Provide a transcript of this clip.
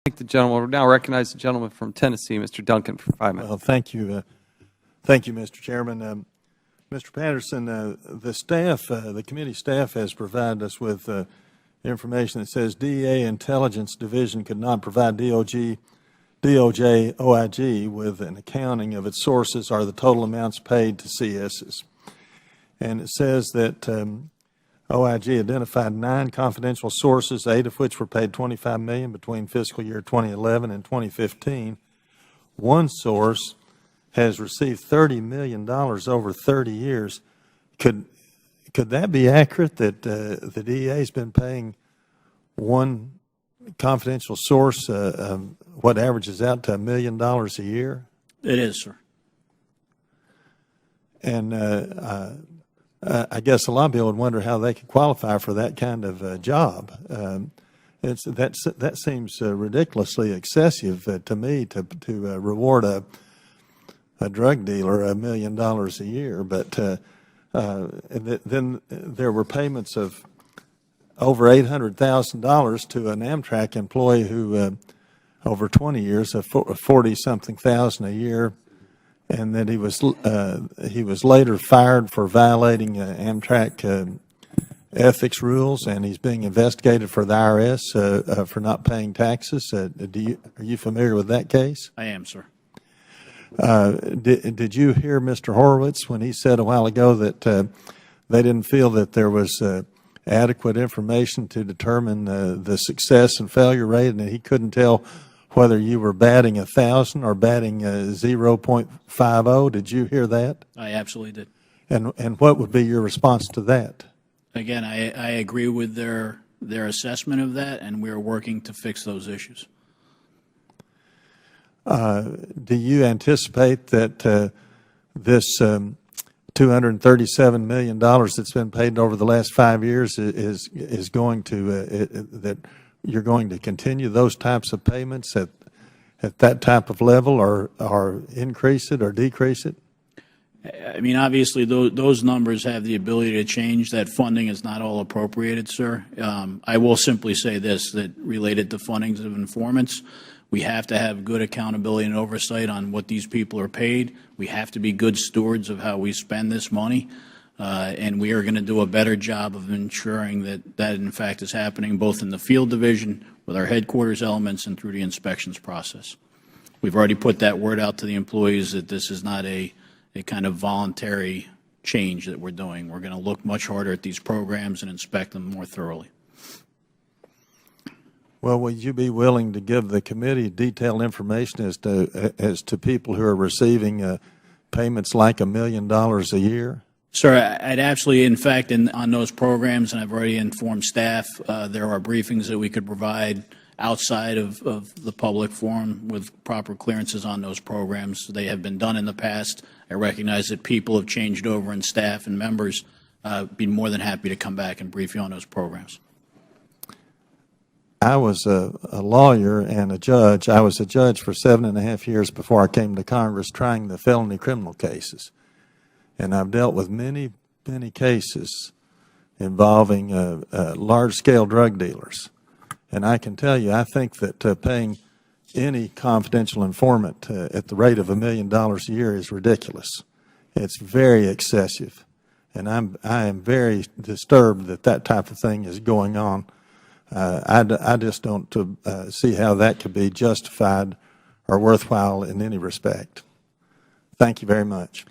Thank the gentleman. We'll now recognize the gentleman from Tennessee, Mr. Duncan, for 5 minutes. Well, thank you, Mr. Chairman. Mr. Patterson, the staff, the committee staff has provided us with information that says DEA Intelligence Division could not provide DOJ OIG with an accounting of its sources or the total amounts paid to CSs. And it says that OIG identified 9 confidential sources, 8 of which were paid $25 million between fiscal year 2011 and 2015. One source has received $30 million over 30 years. Could that be accurate, that the DEA has been paying one confidential source what averages out to $1 million a year? It is, sir. And I guess a lot of people would wonder how they could qualify for that kind of job. That seems ridiculously excessive to me to reward a drug dealer $1 million a year. But then there were payments of over $800,000 to an Amtrak employee who, over 20 years, 40-something thousand a year, and that he was later fired for violating Amtrak ethics rules, and he's being investigated for the IRS for not paying taxes. Are you familiar with that case? I am, sir. Did you hear Mr. Horowitz when he said a while ago that they didn't feel that there was adequate information to determine the success and failure rate, and that he couldn't tell whether you were batting 1,000 or batting 0.50? Did you hear that? I absolutely did. And what would be your response to that? Again, I agree with their assessment of that, and we are working to fix those issues. Do you anticipate that this $237 million that's been paid over the last 5 years is going to that you're going to continue those types of payments at that type of level, or increase it or decrease it? I mean, obviously, those numbers have the ability to change. That funding is not all appropriated, sir. I will simply say this, that related to fundings of informants, we have to have good accountability and oversight on what these people are paid. We have to be good stewards of how we spend this money. And we are going to do a better job of ensuring that in fact is happening both in the field division with our headquarters elements and through the inspections process. We've already put that word out to the employees that this is not a kind of voluntary change that we're doing. We're going to look much harder at these programs and inspect them more thoroughly. Well, would you be willing to give the committee detailed information as to people who are receiving payments like $1 million a year? Sir, I'd absolutely, in fact, on those programs, and I've already informed staff, there are briefings that we could provide outside of the public forum with proper clearances on those programs. They have been done in the past. I recognize that people have changed over in staff and members. Be more than happy to come back and brief you on those programs. I was a lawyer and a judge. I was a judge for 7.5 years before I came to Congress trying the felony criminal cases. And I've dealt with many, many cases involving large-scale drug dealers. And I can tell you, I think that paying any confidential informant at the rate of $1 million a year is ridiculous. It's very excessive. And I am very disturbed that that type of thing is going on. I just don't see how that could be justified or worthwhile in any respect. Thank you very much.